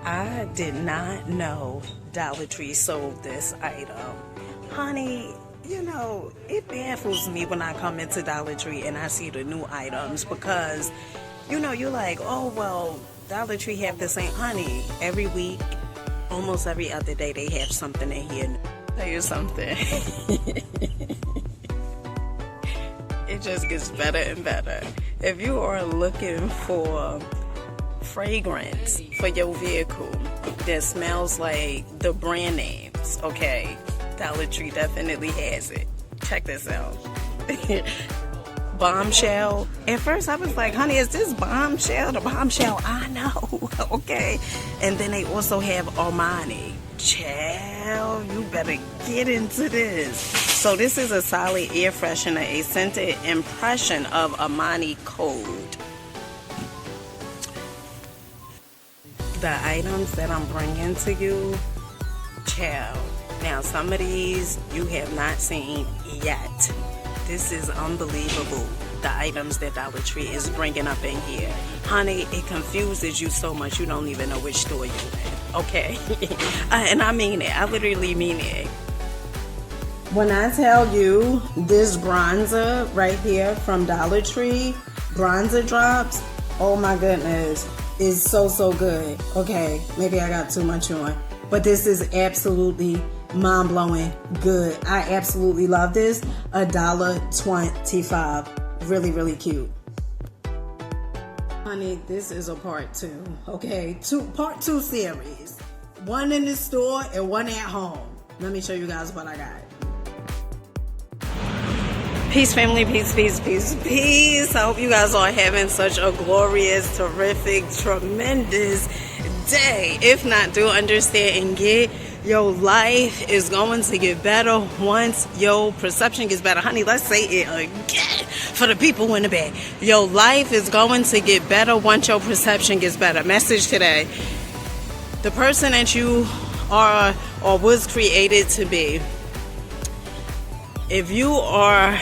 I did not know Dollar Tree sold this item. Honey, you know, it baffles me when I come into Dollar Tree and I see the new items because, you know, you're like, oh, well, Dollar Tree have the same. Honey, every week, almost every other day, they have something in here. Tell you something. It just gets better and better. If you are looking for fragrance for your vehicle that smells like the brand names, okay, Dollar Tree definitely has it. Check this out. Bombshell. At first I was like, honey, is this Bombshell? The Bombshell I know. Okay. And then they also have Armani. Child, you better get into this. So this is a solid air freshener, a scented impression of Armani Code. The items that I'm bringing to you, child. Now, some of these you have not seen yet. This is unbelievable, the items that Dollar Tree is bringing up in here. Honey, it confuses you so much you don't even know which store you're in, okay? And I mean it. I literally mean it. When I tell you this bronzer right here from Dollar Tree, bronzer drops, oh my goodness, is so good. Okay, maybe I got too much on, but this is absolutely mind-blowing good. I absolutely love this. $1.25. Really cute. Honey, this is a part 2. Okay, part 2 series. One in the store and one at home. Let me show you guys what I got. Peace, family. Peace. I hope you guys are having such a glorious, terrific, tremendous day. If not, do understand and get your life is going to get better once your perception gets better. Honey, let's say it again for the people in the back. Your life is going to get better once your perception gets better. Message today. The person that you are or was created to be, if you are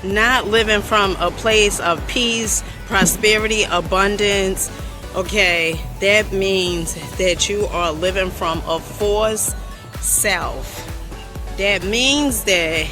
not living from a place of peace, prosperity, abundance, okay, that means that you are living from a forced self. That means that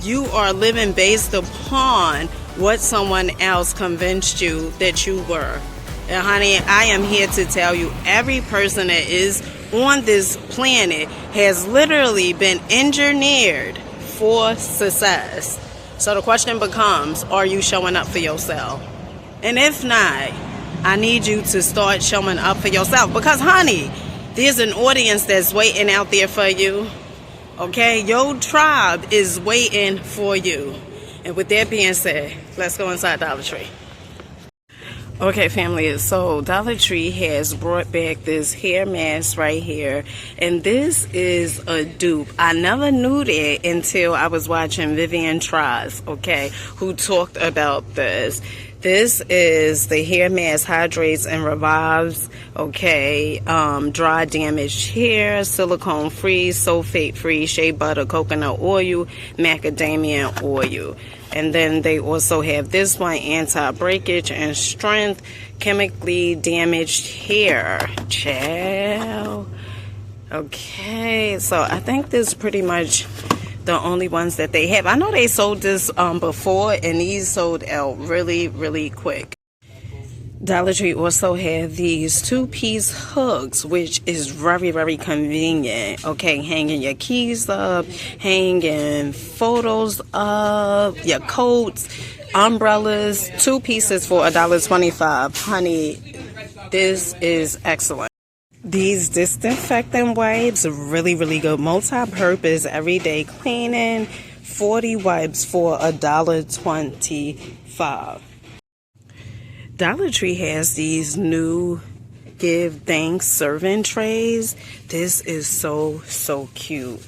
you are living based upon what someone else convinced you that you were. And honey, I am here to tell you, every person that is on this planet has literally been engineered for success. So the question becomes, are you showing up for yourself? And if not, I need you to start showing up for yourself, because honey, there's an audience that's waiting out there for you. Okay, your tribe is waiting for you. And with that being said, let's go inside Dollar Tree. Okay, family, so Dollar Tree has brought back this hair mask right here, and this is a dupe. I never knew that until I was watching Vivian Tries, okay, who talked about this. This is the hair mask, hydrates and revives, okay, dry damaged hair, silicone free, sulfate free, shea butter, coconut oil, macadamia oil. And then they also have this one, anti-breakage and strength, chemically damaged hair. Ciao. Okay, so I think this is pretty much the only ones that they have. I know they sold this before, and these sold out really quick. Dollar Tree also have these 2-piece hooks, which is very convenient. Okay, hanging your keys up, hanging photos up, your coats, umbrellas. 2 pieces for $1.25. Honey, this is excellent. These disinfectant wipes are really good. Multi-purpose, everyday cleaning. 40 wipes for $1.25. Dollar Tree has these new give thanks serving trays. This is so cute.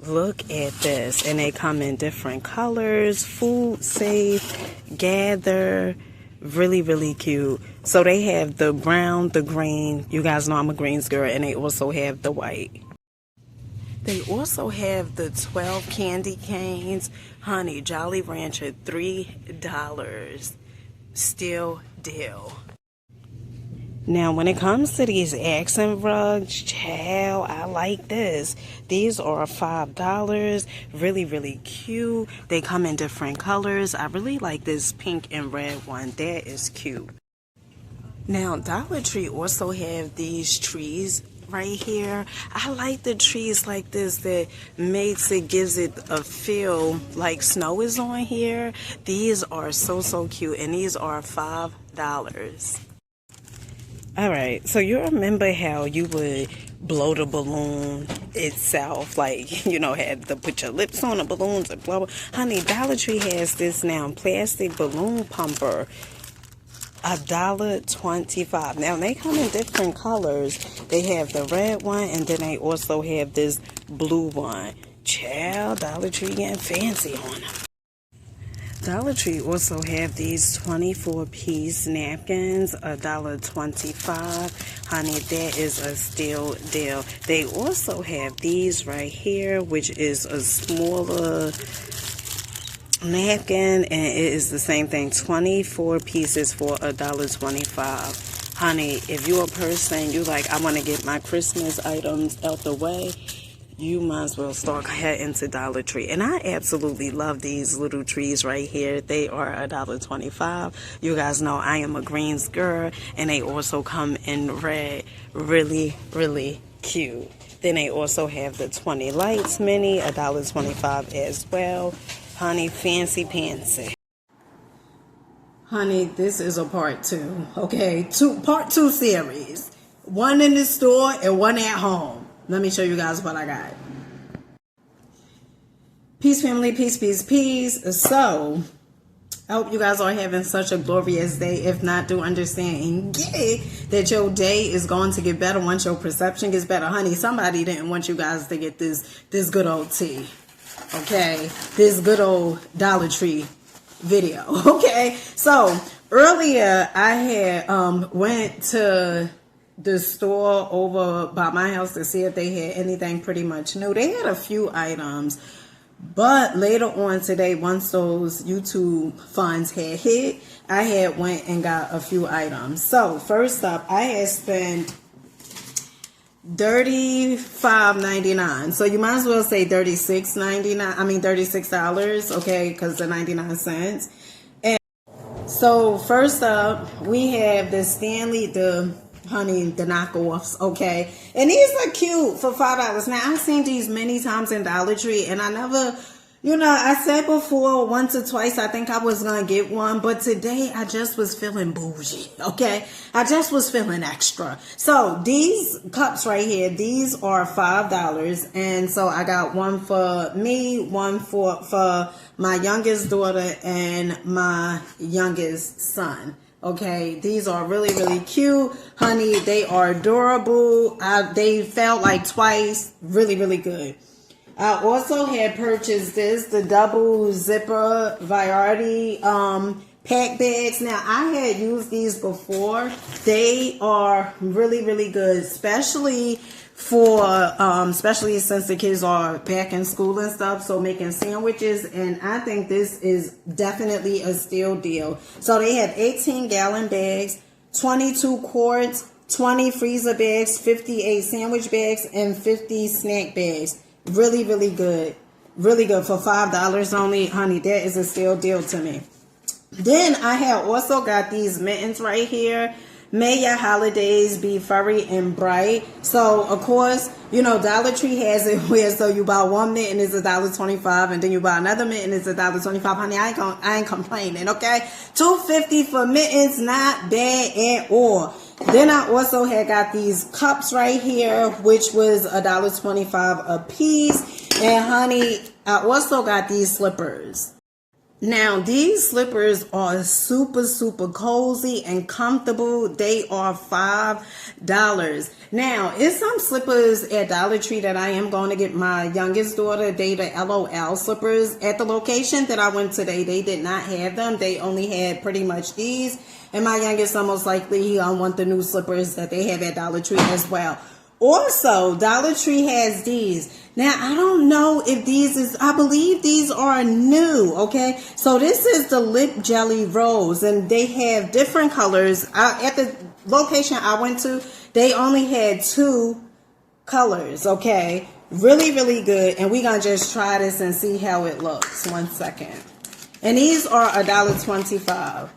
Look at this. And they come in different colors. Food safe, gather. Really cute. So they have the brown, the green. You guys know I'm a greens girl. And they also have the white. They also have the 12 candy canes. Honey, Jolly Rancher, $3. Still deal. Now, when it comes to these accent rugs, child, I like this. These are $5. Really, really cute. They come in different colors. I really like this pink and red one. That is cute. Now, Dollar Tree also have these trees right here. I like the trees like this that gives it a feel like snow is on here. These are so cute, and these are $5. Alright, so you remember how you would blow the balloon itself, like, you know, had to put your lips on the balloons and blah, blah. Honey, Dollar Tree has this now, plastic balloon pumper, $1.25. Now, they come in different colors. They have the red one, and then they also have this blue one. Child, Dollar Tree getting fancy on them. Dollar Tree also have these 24-piece napkins, $1.25. Honey, that is a steal deal. They also have these right here, which is a smaller napkin, and it is the same thing, 24 pieces for $1.25. Honey, if you're a person, you like, I want to get my Christmas items out the way, you might as well start heading to Dollar Tree. And I absolutely love these little trees right here. They are $1.25. You guys know I am a greens girl, and they also come in red. Really, really cute. Then they also have the 20 lights mini, $1.25 as well. Honey, fancy pantsy. Honey, this is a part 2. Okay, part 2 series. One in the store and one at home. Let me show you guys what I got. Peace, family. Peace, peace, peace. So, I hope you guys are having such a glorious day. If not, do understand and get it that your day is going to get better once your perception gets better. Honey, somebody didn't want you guys to get this good old tea. Okay? This good old Dollar Tree video. Okay? So, earlier I had went to the store over by my house to see if they had anything pretty much new. They had a few items, but later on today, once those YouTube funds had hit, I had went and got a few items. So first up, I had spent $35.99. So you might as well say $36.99. I mean $36, okay, because the 99 cents. And so first up, we have the Stanley, the knockoffs, okay? And these are cute for $5. Now, I've seen these many times in Dollar Tree, and I never, you know, I said before, once or twice, I think I was going to get one, but today I just was feeling bougie, okay? I just was feeling extra. So, these cups right here, these are $5, and so I got one for me, one for my youngest daughter, and my youngest son. Okay, these are really, really cute. Honey, they are adorable. They felt like twice. Really, really good. I also had purchased the double zipper variety pack bags. Now, I had used these before. They are really, really good, especially since the kids are back in school and stuff, so making sandwiches, and I think this is definitely a steal deal. So they have 18-gallon bags, 22 quarts, 20 freezer bags, 58 sandwich bags, and 50 snack bags. Really, really good. Really good for $5 only. Honey, that is a steal deal to me. Then I have also got these mittens right here. May your holidays be furry and bright. So, of course, you know, Dollar Tree has it where so you buy one mitten is $1.25, and then you buy another mitten is $1.25. Honey, I ain't complaining, okay? $2.50 for mittens, not bad at all. Then I also had got these cups right here, which was $1.25 a piece. And honey, I also got these slippers. Now, these slippers are super, super cozy and comfortable. They are $5. Now, it's some slippers at Dollar Tree that I am going to get my youngest daughter. They the LOL slippers. At the location that I went today, they did not have them. They only had pretty much these. And my youngest son, most likely, he want the new slippers that they have at Dollar Tree as well. Also, Dollar Tree has these. Now, I don't know if these is, I believe these are new, okay? So this is the Lip Jelly Rose, and they have different colors. At the location I went to, they only had 2 colors, okay? Really, really good. And we're going to just try this and see how it looks. 1 second. And these are $1.25.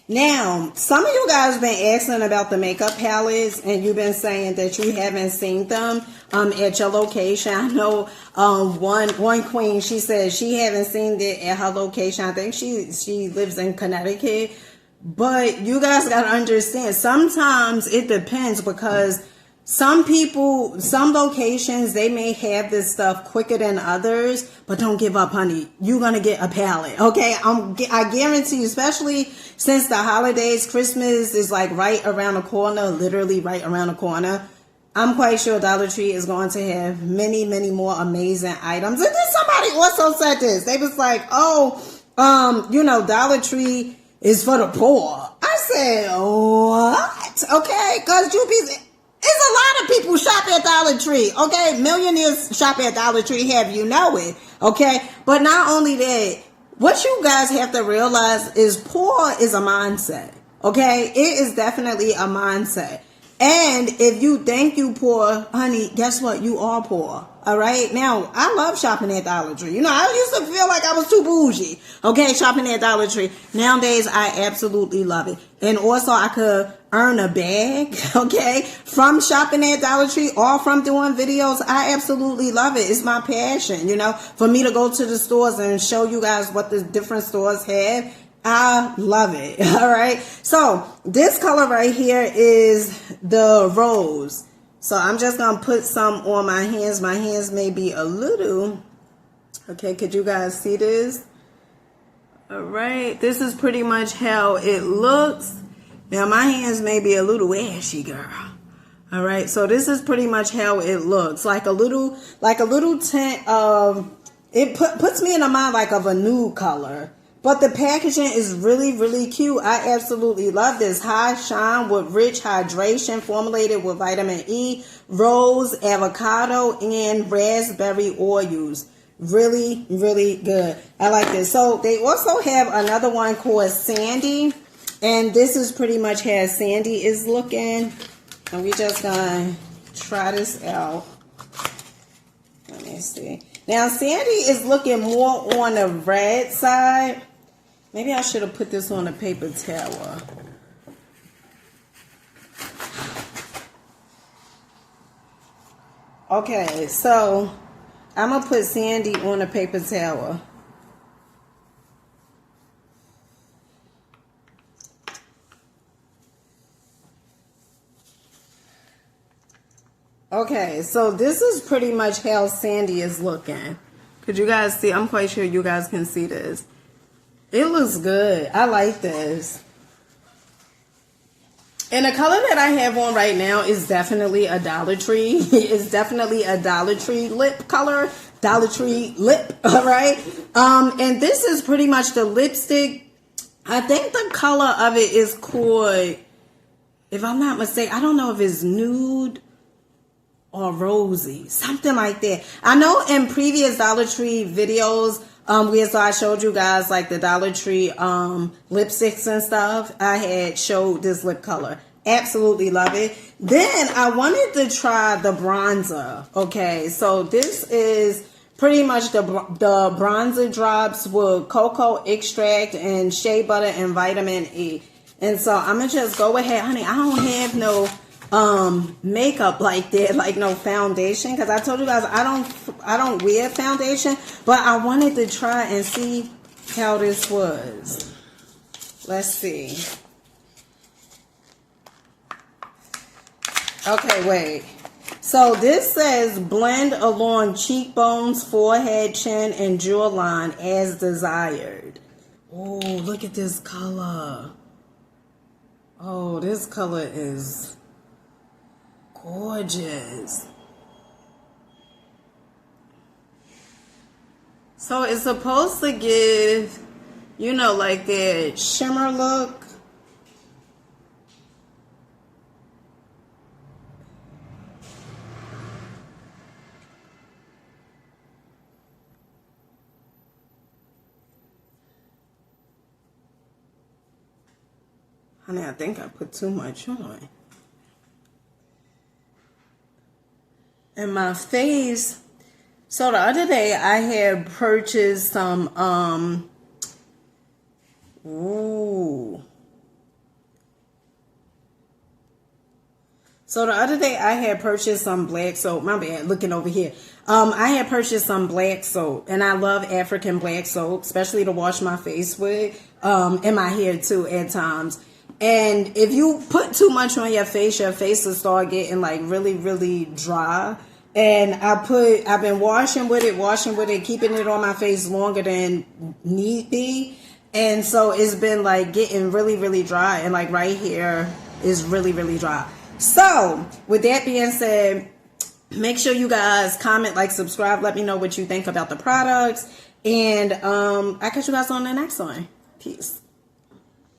Now, some of you guys have been asking about the makeup palettes, and you've been saying that you haven't seen them at your location. I know one queen, she said she haven't seen it at her location. I think she lives in Connecticut. But you guys got to understand, sometimes it depends, because some people, some locations, they may have this stuff quicker than others, but don't give up, honey. You're going to get a palette, okay? I guarantee you, especially since the holidays, Christmas is like right around the corner, literally right around the corner. I'm quite sure Dollar Tree is going to have many, many more amazing items. And then somebody also said this. They was like, Dollar Tree is for the poor. I said, what? Okay, because there's a lot of people shop at Dollar Tree, okay? Millionaires shop at Dollar Tree, have you know it, okay? But not only that, what you guys have to realize is poor is a mindset, okay? It is definitely a mindset. And if you think you poor, honey, guess what? You are poor. All right. Now, I love shopping at Dollar Tree. I used to feel like I was too bougie. Okay. Shopping at Dollar Tree. Nowadays, I absolutely love it. And also, I could earn a bag. Okay. From shopping at Dollar Tree or from doing videos. I absolutely love it. It's my passion, for me to go to the stores and show you guys what the different stores have. I love it. All right. So this color right here is the rose. So I'm just going to put some on my hands. My hands may be a little. Okay. Could you guys see this? All right. This is pretty much how it looks. Now my hands may be a little ashy, girl. All right. So this is pretty much how it looks. Like a little tint of, it puts me in the mind like of a nude color. But the packaging is really, really cute. I absolutely love this. High shine with rich hydration, formulated with vitamin E, rose, avocado, and raspberry oils. Really, really good. I like this. So they also have another one called Sandy. And this is pretty much how Sandy is looking. And we just gonna try this out. Let me see. Now Sandy is looking more on the red side. Maybe I should have put this on a paper towel. Okay, so I'm going to put Sandy on a paper towel. Okay, so this is pretty much how Sandy is looking. Could you guys see? I'm quite sure you guys can see this. It looks good. I like this. And the color that I have on right now is definitely a Dollar Tree. It's definitely a Dollar Tree lip color. Dollar Tree lip, all right? And this is pretty much the lipstick. I think the color of it is called, if I'm not mistaken, I don't know if it's nude or rosy, something like that. I know in previous Dollar Tree videos, so I showed you guys like the Dollar Tree lipsticks and stuff. I had showed this lip color. Absolutely love it. Then I wanted to try the bronzer. Okay, so this is pretty much the bronzer drops with cocoa extract and shea butter and vitamin E. And so I'm gonna just go ahead, honey. I don't have no makeup like that, like no foundation, because I told you guys I don't wear foundation, but I wanted to try and see how this was. Let's see. Okay, wait. So this says blend along cheekbones, forehead, chin, and jawline as desired. Oh, look at this color. Oh, this color is gorgeous. So it's supposed to give, like that shimmer look. Honey, I think I put too much on. And my face. So the other day I had purchased some So the other day I had purchased some black soap. My bad, looking over here. I had purchased some black soap, and I love African black soap, especially to wash my face with, and my hair too at times. And if you put too much on your face will start getting like really, really dry. And I've been washing with it, keeping it on my face longer than need be. And so it's been like getting really, really dry. And like right here is really, really dry. So with that being said, make sure you guys comment, like, subscribe. Let me know what you think about the products. And I'll catch you guys on the next one. Peace.